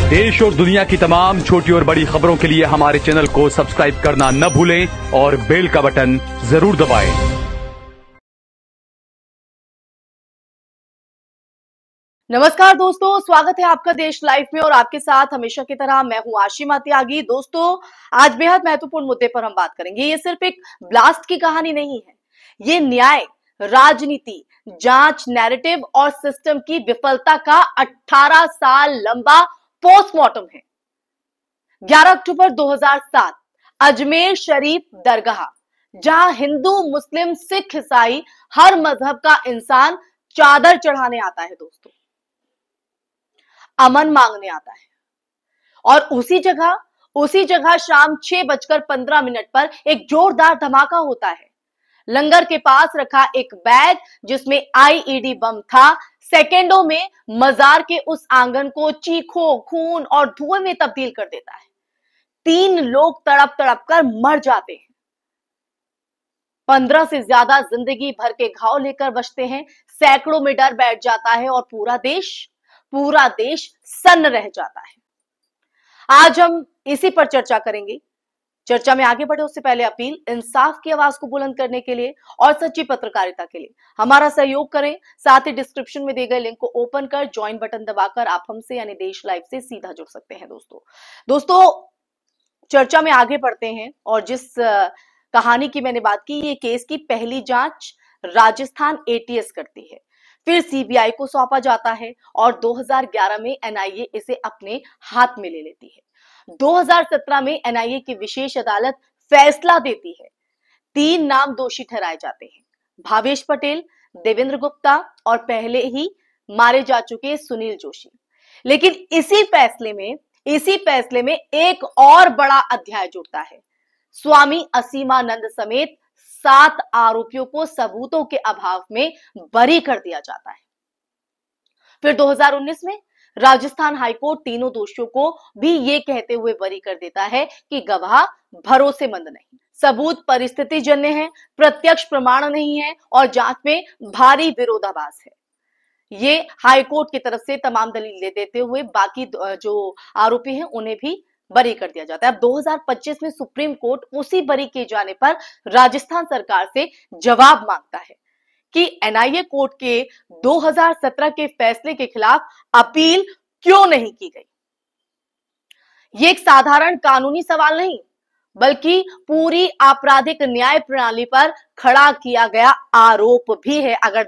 देश और दुनिया की तमाम छोटी और बड़ी खबरों के लिए हमारे चैनल को सब्सक्राइब करना न भूलें और बेल का बटन जरूर दबाएं। नमस्कार दोस्तों, स्वागत है आपका देश लाइव में और आपके साथ हमेशा की तरह मैं हूं आशिमा त्यागी। दोस्तों, आज बेहद महत्वपूर्ण मुद्दे पर हम बात करेंगे। ये सिर्फ एक ब्लास्ट की कहानी नहीं है, ये न्याय, राजनीति, जांच, नैरेटिव और सिस्टम की विफलता का 18 साल लंबा पोस्टमार्टम है। 11 अक्टूबर 2007 अजमेर शरीफ दरगाह, जहां हिंदू, मुस्लिम, सिख, ईसाई हर मजहब का इंसान चादर चढ़ाने आता है दोस्तों, अमन मांगने आता है। और उसी जगह शाम 6:15 पर एक जोरदार धमाका होता है। लंगर के पास रखा एक बैग जिसमें आईईडी बम था, सेकेंडों में मजार के उस आंगन को चीखों, खून और धुएं में तब्दील कर देता है। 3 लोग तड़प तड़प कर मर जाते हैं। 15 से ज्यादा जिंदगी भर के घाव लेकर बचते हैं। सैकड़ों में डर बैठ जाता है और पूरा देश सन्न रह जाता है। आज हम इसी पर चर्चा करेंगे। चर्चा में आगे बढ़े उससे पहले अपील, इंसाफ की आवाज को बुलंद करने के लिए और सच्ची पत्रकारिता के लिए हमारा सहयोग करें। साथ ही डिस्क्रिप्शन में दिए गए लिंक को ओपन कर ज्वाइन बटन दबाकर आप हमसे यानी देश लाइव से सीधा जुड़ सकते हैं। दोस्तों चर्चा में आगे बढ़ते हैं और जिस कहानी की मैंने बात की, ये केस की पहली जांच राजस्थान एटीएस करती है, फिर सीबीआई को सौंपा जाता है और 2011 में एनआईए इसे अपने हाथ में ले लेती है। 2017 में एनआईए की विशेष अदालत फैसला देती है। 3 नाम दोषी ठहराए जाते हैं, भावेश पटेल, देवेंद्र गुप्ता और पहले ही मारे जा चुके सुनील जोशी। लेकिन इसी फैसले में एक और बड़ा अध्याय जुड़ता है। स्वामी असीमानंद समेत 7 आरोपियों को सबूतों के अभाव में बरी कर दिया जाता है। फिर 2019 में राजस्थान हाईकोर्ट तीनों दोषियों को भी ये कहते हुए बरी कर देता है कि गवाह भरोसेमंद नहीं, सबूत परिस्थितिजन्य है, प्रत्यक्ष प्रमाण नहीं है और जांच में भारी विरोधाभास है। ये हाईकोर्ट की तरफ से तमाम दलील दे देते हुए बाकी जो आरोपी हैं उन्हें भी बरी कर दिया जाता है। अब 2025 में सुप्रीम कोर्ट उसी बरी किए जाने पर राजस्थान सरकार से जवाब मांगता है कि एनआईए कोर्ट के 2017 के फैसले के खिलाफ अपील क्यों नहीं की गई। यह एक साधारण कानूनी सवाल नहीं, बल्कि पूरी आपराधिक न्याय प्रणाली पर खड़ा किया गया आरोप भी है अगर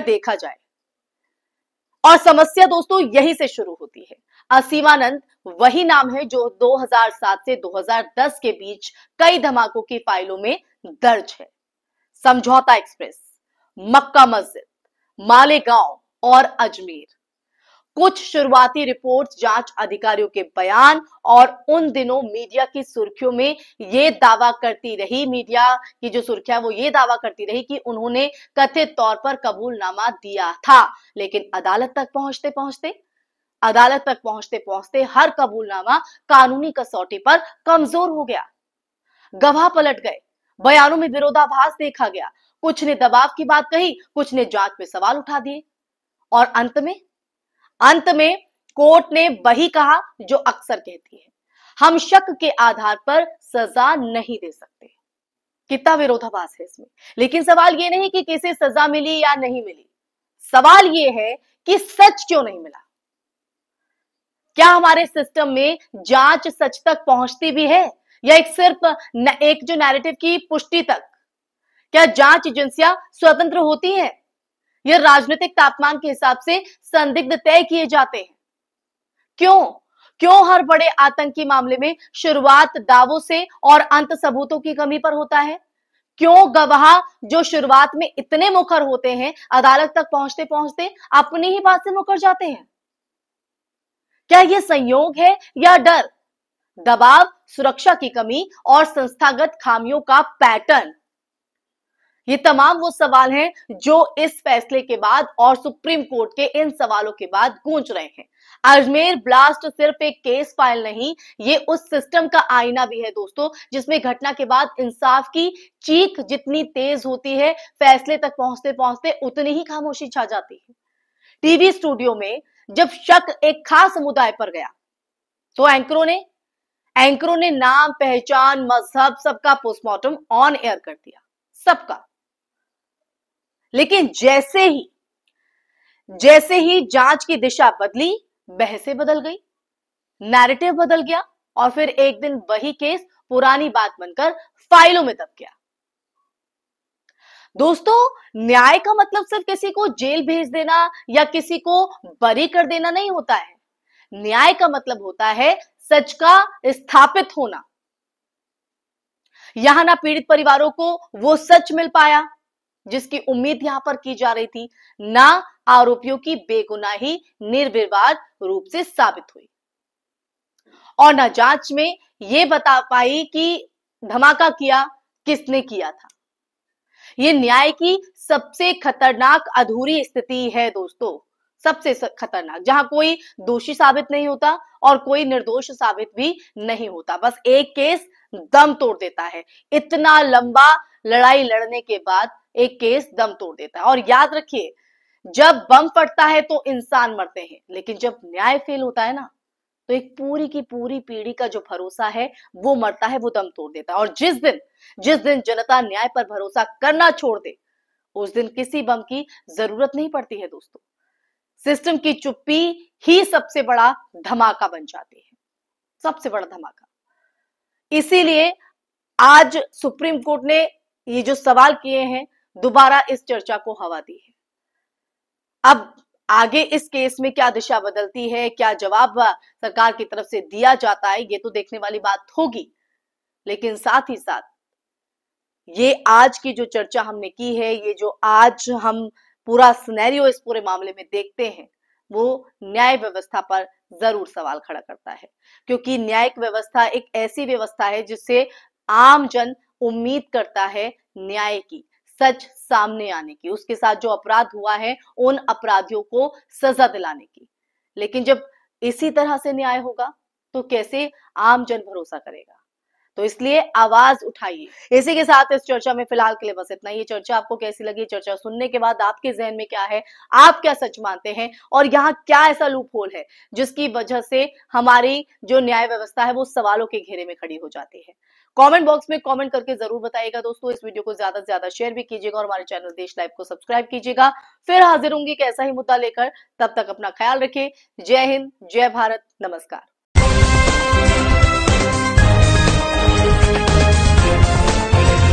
देखा जाए। और समस्या दोस्तों यहीं से शुरू होती है। असीमानंद वही नाम है जो 2007 से 2010 के बीच कई धमाकों की फाइलों में दर्ज है। समझौता एक्सप्रेस, मक्का मस्जिद, मालेगांव और अजमेर। कुछ शुरुआती रिपोर्ट्स, जांच अधिकारियों के बयान और उन दिनों मीडिया की सुर्खियों में ये दावा करती रही, मीडिया की जो सुर्खियां वो ये दावा करती रही कि उन्होंने कथित तौर पर कबूलनामा दिया था। लेकिन अदालत तक पहुंचते हर कबूलनामा कानूनी कसौटी पर कमजोर हो गया। गवाह पलट गए, बयानों में विरोधाभास देखा गया, कुछ ने दबाव की बात कही, कुछ ने जांच में सवाल उठा दिए और अंत में कोर्ट ने वही कहा जो अक्सर कहती है, हम शक के आधार पर सजा नहीं दे सकते। कितना विरोधाभास है इसमें। लेकिन सवाल यह नहीं कि किसे सजा मिली या नहीं मिली, सवाल यह है कि सच क्यों नहीं मिला। क्या हमारे सिस्टम में जांच सच तक पहुंचती भी है या सिर्फ एक जो नैरेटिव की पुष्टि तक? क्या जांच एजेंसियां स्वतंत्र होती हैं या राजनीतिक तापमान के हिसाब से संदिग्ध तय किए जाते हैं? क्यों हर बड़े आतंकी मामले में शुरुआत दावों से और अंत सबूतों की कमी पर होता है? क्यों गवाह जो शुरुआत में इतने मुखर होते हैं अदालत तक पहुंचते पहुंचते अपनी ही बात से मुकर जाते हैं? क्या यह संयोग है या डर, दबाव, सुरक्षा की कमी और संस्थागत खामियों का पैटर्न? ये तमाम वो सवाल हैं जो इस फैसले के बाद और सुप्रीम कोर्ट के इन सवालों के बाद गूंज रहे हैं। अजमेर ब्लास्ट सिर्फ एक केस फाइल नहीं, ये उस सिस्टम का आईना भी है दोस्तों, जिसमें घटना के बाद इंसाफ की चीख जितनी तेज होती है, फैसले तक पहुंचते पहुंचते उतनी ही खामोशी छा जाती है। टीवी स्टूडियो में जब शक एक खास समुदाय पर गया तो एंकरों ने नाम, पहचान, मजहब सबका पोस्टमार्टम ऑन एयर कर दिया, सबका। लेकिन जैसे ही जांच की दिशा बदली, बहसें बदल गई, नैरेटिव बदल गया और फिर एक दिन वही केस पुरानी बात बनकर फाइलों में दब गया। दोस्तों, न्याय का मतलब सिर्फ किसी को जेल भेज देना या किसी को बरी कर देना नहीं होता है। न्याय का मतलब होता है सच का स्थापित होना। यहां ना पीड़ित परिवारों को वो सच मिल पाया जिसकी उम्मीद यहां पर की जा रही थी, ना आरोपियों की बेगुनाही निर्विवाद रूप से साबित हुई, और ना जांच में यह बता पाई कि धमाका किसने किया था। यह न्याय की सबसे खतरनाक अधूरी स्थिति है दोस्तों, सबसे खतरनाक, जहां कोई दोषी साबित नहीं होता और कोई निर्दोष साबित भी नहीं होता। बस एक केस दम तोड़ देता है। इतना लंबा लड़ाई लड़ने के बाद एक केस दम तोड़ देता है। और याद रखिए, जब बम फटता है तो इंसान मरते हैं, लेकिन जब न्याय फेल होता है ना, तो एक पूरी की पूरी पीढ़ी का जो भरोसा है वो मरता है, वो दम तोड़ देता है। और जिस दिन जनता न्याय पर भरोसा करना छोड़ दे, उस दिन किसी बम की जरूरत नहीं पड़ती है दोस्तों। सिस्टम की चुप्पी ही सबसे बड़ा धमाका बन जाती है, सबसे बड़ा धमाका। इसीलिए आज सुप्रीम कोर्ट ने ये जो सवाल किए हैं, दोबारा इस चर्चा को हवा दी है। अब आगे इस केस में क्या दिशा बदलती है, क्या जवाब सरकार की तरफ से दिया जाता है, ये तो देखने वाली बात होगी। लेकिन साथ ही साथ ये आज की जो चर्चा हमने की है, ये जो आज हम पूरा सिनेरियो इस पूरे मामले में देखते हैं, वो न्याय व्यवस्था पर जरूर सवाल खड़ा करता है। क्योंकि न्यायिक व्यवस्था एक ऐसी व्यवस्था है जिससे आम जन उम्मीद करता है न्याय की, सच सामने आने की, उसके साथ जो अपराध हुआ है उन अपराधियों को सजा दिलाने की। लेकिन जब इसी तरह से न्याय होगा तो कैसे आम जन भरोसा करेगा? तो इसलिए आवाज उठाइए। इसी के साथ इस चर्चा में फिलहाल के लिए बस इतना ही। ये चर्चा आपको कैसी लगी? चर्चा सुनने के बाद आपके जहन में क्या है? आप क्या सच मानते हैं? और यहाँ क्या ऐसा लूप होल है जिसकी वजह से हमारी जो न्याय व्यवस्था है वो सवालों के घेरे में खड़ी हो जाती है? कमेंट बॉक्स में कमेंट करके जरूर बताइएगा दोस्तों। इस वीडियो को ज्यादा से ज्यादा शेयर भी कीजिएगा और हमारे चैनल देश लाइव को सब्सक्राइब कीजिएगा। फिर हाजिर होंगे एक ऐसा ही मुद्दा लेकर। तब तक अपना ख्याल रखिए। जय हिंद, जय भारत, नमस्कार।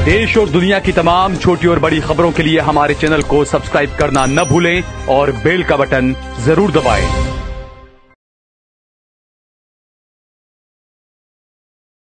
देश और दुनिया की तमाम छोटी और बड़ी खबरों के लिए हमारे चैनल को सब्सक्राइब करना न भूलें और बेल का बटन जरूर दबाएं।